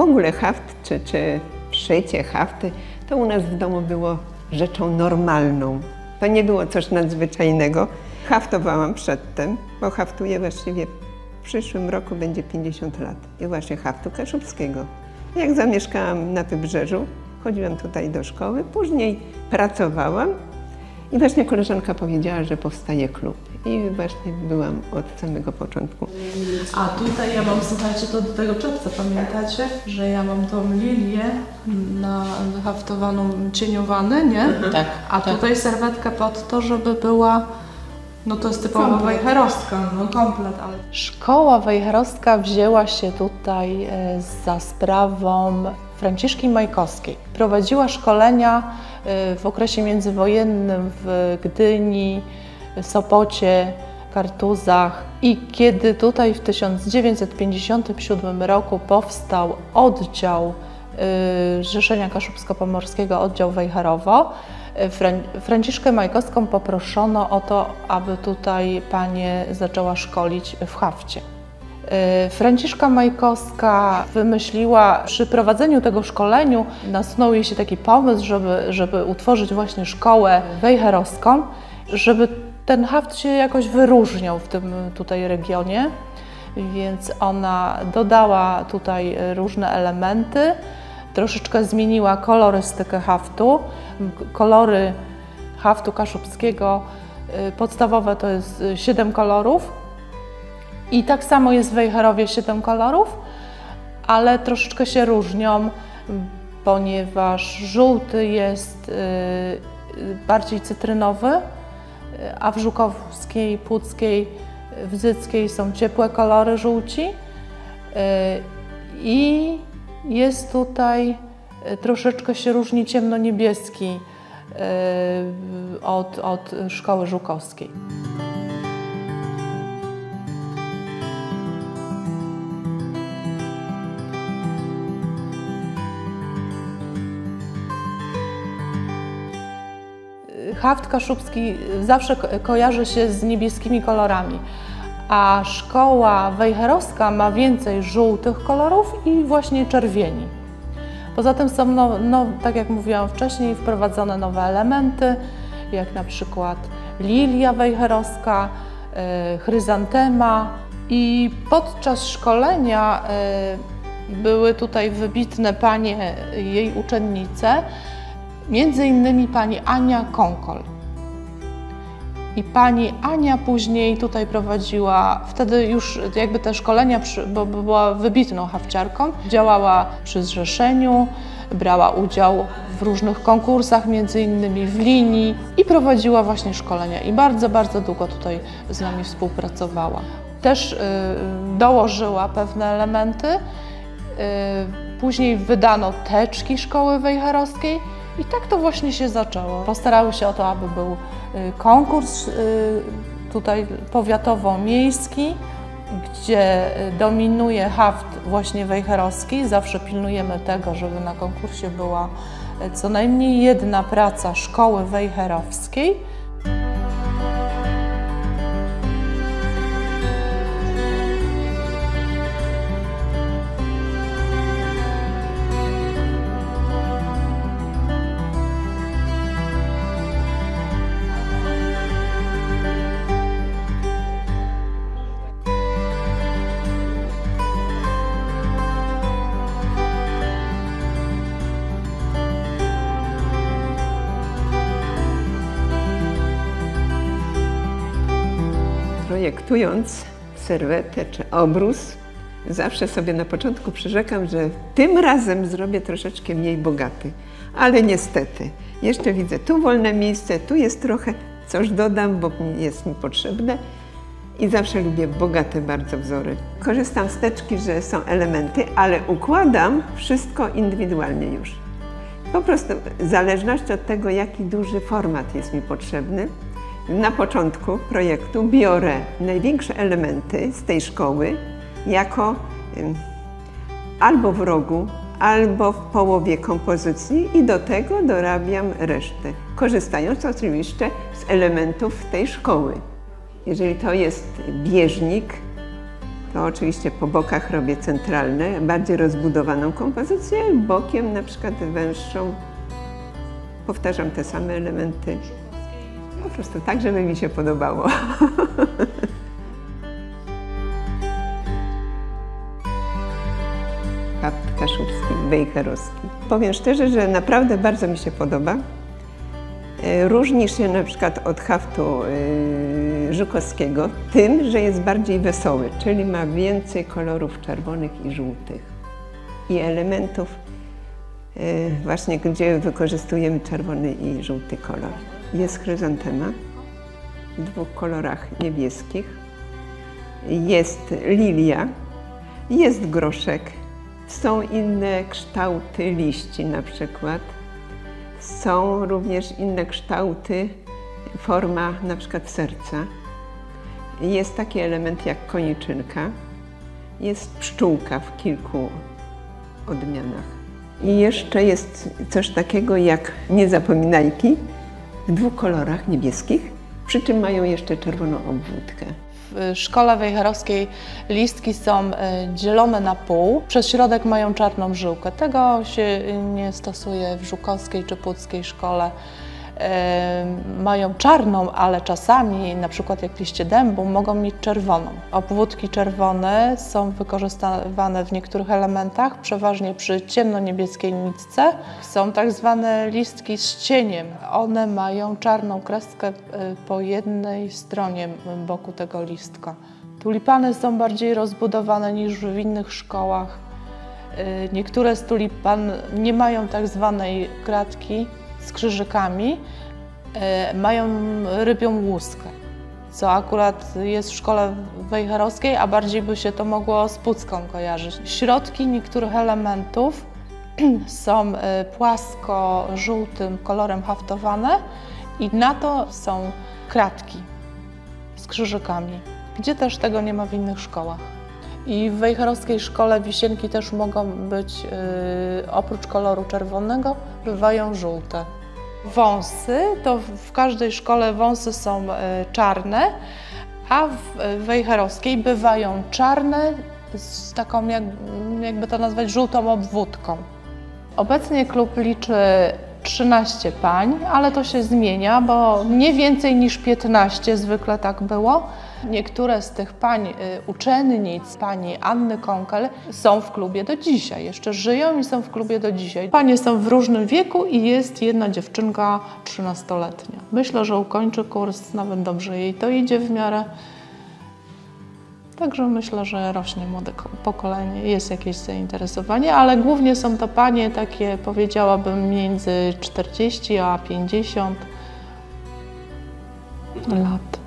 W ogóle haft czy szycie hafty to u nas w domu było rzeczą normalną. To nie było coś nadzwyczajnego. Haftowałam przedtem, bo haftuję właściwie w przyszłym roku będzie 50 lat. I właśnie haftu kaszubskiego. Jak zamieszkałam na Wybrzeżu, chodziłam tutaj do szkoły, później pracowałam i właśnie koleżanka powiedziała, że powstaje klub. I właśnie byłam od samego początku. A tutaj ja mam, słuchajcie, to do tego czepca, pamiętacie? Że ja mam tą lilię na wyhaftowaną, cieniowane, nie? Tak. A tak. tutaj serwetka pod to, żeby była, no to jest typowa wejherostka, no komplet, ale... Szkoła wejherostka wzięła się tutaj za sprawą Franciszki Majkowskiej. Prowadziła szkolenia w okresie międzywojennym w Gdyni, Sopocie, Kartuzach i kiedy tutaj w 1957 roku powstał oddział Zrzeszenia Kaszubsko-Pomorskiego, oddział Wejherowo, Franciszkę Majkowską poproszono o to, aby tutaj panię zaczęła szkolić w hafcie. Franciszka Majkowska wymyśliła, przy prowadzeniu tego szkoleniu nasunął jej się taki pomysł, żeby utworzyć właśnie szkołę wejherowską, żeby ten haft się jakoś wyróżniał w tym tutaj regionie, więc ona dodała tutaj różne elementy, troszeczkę zmieniła kolorystykę haftu. Kolory haftu kaszubskiego podstawowe to jest 7 kolorów i tak samo jest w Wejherowie 7 kolorów, ale troszeczkę się różnią, ponieważ żółty jest bardziej cytrynowy, a w Żukowskiej, Puckiej, Wzyckiej są ciepłe kolory żółci i jest tutaj troszeczkę się różni ciemno-niebieski od szkoły żukowskiej. Haft kaszubski zawsze kojarzy się z niebieskimi kolorami, a szkoła wejherowska ma więcej żółtych kolorów i właśnie czerwieni. Poza tym są, tak jak mówiłam wcześniej, wprowadzone nowe elementy, jak na przykład lilia wejherowska, chryzantema. I podczas szkolenia były tutaj wybitne panie, jej uczennice, między innymi pani Ania Konkol. I pani Ania później tutaj prowadziła, wtedy już jakby te szkolenia, bo była wybitną hafciarką, działała przy zrzeszeniu, brała udział w różnych konkursach, między innymi w linii i prowadziła właśnie szkolenia i bardzo, bardzo długo tutaj z nami współpracowała. Też dołożyła pewne elementy, później wydano teczki szkoły wejherowskiej. I tak to właśnie się zaczęło. Postarały się o to, aby był konkurs tutaj powiatowo-miejski, gdzie dominuje haft właśnie wejherowski. Zawsze pilnujemy tego, żeby na konkursie była co najmniej jedna praca szkoły wejherowskiej. Projektując serwetę czy obrus, zawsze sobie na początku przyrzekam, że tym razem zrobię troszeczkę mniej bogaty. Ale niestety, jeszcze widzę tu wolne miejsce, tu jest trochę, coś dodam, bo jest mi potrzebne. I zawsze lubię bogate bardzo wzory. Korzystam z teczki, że są elementy, ale układam wszystko indywidualnie już. Po prostu w zależności od tego, jaki duży format jest mi potrzebny, na początku projektu biorę największe elementy z tej szkoły jako albo w rogu, albo w połowie kompozycji i do tego dorabiam resztę, korzystając oczywiście z elementów tej szkoły. Jeżeli to jest bieżnik, To oczywiście po bokach robię centralne, bardziej rozbudowaną kompozycję, bokiem na przykład węższą. Powtarzam te same elementy, po prostu tak, żeby mi się podobało. Haft kaszubski, wejherowski. Powiem szczerze, że naprawdę bardzo mi się podoba. Różni się na przykład od haftu żukowskiego tym, że jest bardziej wesoły, czyli ma więcej kolorów czerwonych i żółtych i elementów właśnie, gdzie wykorzystujemy czerwony i żółty kolor. Jest chryzantema w dwóch kolorach niebieskich, jest lilia, jest groszek, są inne kształty liści na przykład. Są również inne kształty, forma na przykład serca. Jest taki element jak koniczynka, jest pszczółka w kilku odmianach. I jeszcze jest coś takiego jak niezapominajki w dwóch kolorach niebieskich, przy czym mają jeszcze czerwoną obwódkę. W szkole wejherowskiej listki są dzielone na pół. Przez środek mają czarną żyłkę. Tego się nie stosuje w żukowskiej czy puckiej szkole. Mają czarną, ale czasami, na przykład jak liście dębu, mogą mieć czerwoną. Obwódki czerwone są wykorzystywane w niektórych elementach, przeważnie przy ciemno-niebieskiej nitce. Są tak zwane listki z cieniem. One mają czarną kreskę po jednej stronie boku tego listka. Tulipany są bardziej rozbudowane niż w innych szkołach. Niektóre z tulipan nie mają tak zwanej kratki z krzyżykami, mają rybią łuskę, co akurat jest w szkole wejherowskiej, a bardziej by się to mogło z pucką kojarzyć. Środki niektórych elementów są płasko-żółtym kolorem haftowane i na to są kratki z krzyżykami, gdzie też tego nie ma w innych szkołach. I w wejherowskiej szkole wisienki też mogą być, oprócz koloru czerwonego, bywają żółte. Wąsy, to w każdej szkole wąsy są czarne, a w wejherowskiej bywają czarne z taką, jakby to nazwać, żółtą obwódką. Obecnie klub liczy 13 pań, ale to się zmienia, bo nie więcej niż 15 zwykle tak było. Niektóre z tych pań, uczennic, pani Anny Konkel, są w klubie do dzisiaj. Jeszcze żyją i są w klubie do dzisiaj. Panie są w różnym wieku i jest jedna dziewczynka 13-letnia. Myślę, że ukończy kurs, nawet dobrze jej to idzie w miarę. Także myślę, że rośnie młode pokolenie, jest jakieś zainteresowanie, ale głównie są to panie takie, powiedziałabym, między 40 a 50 lat.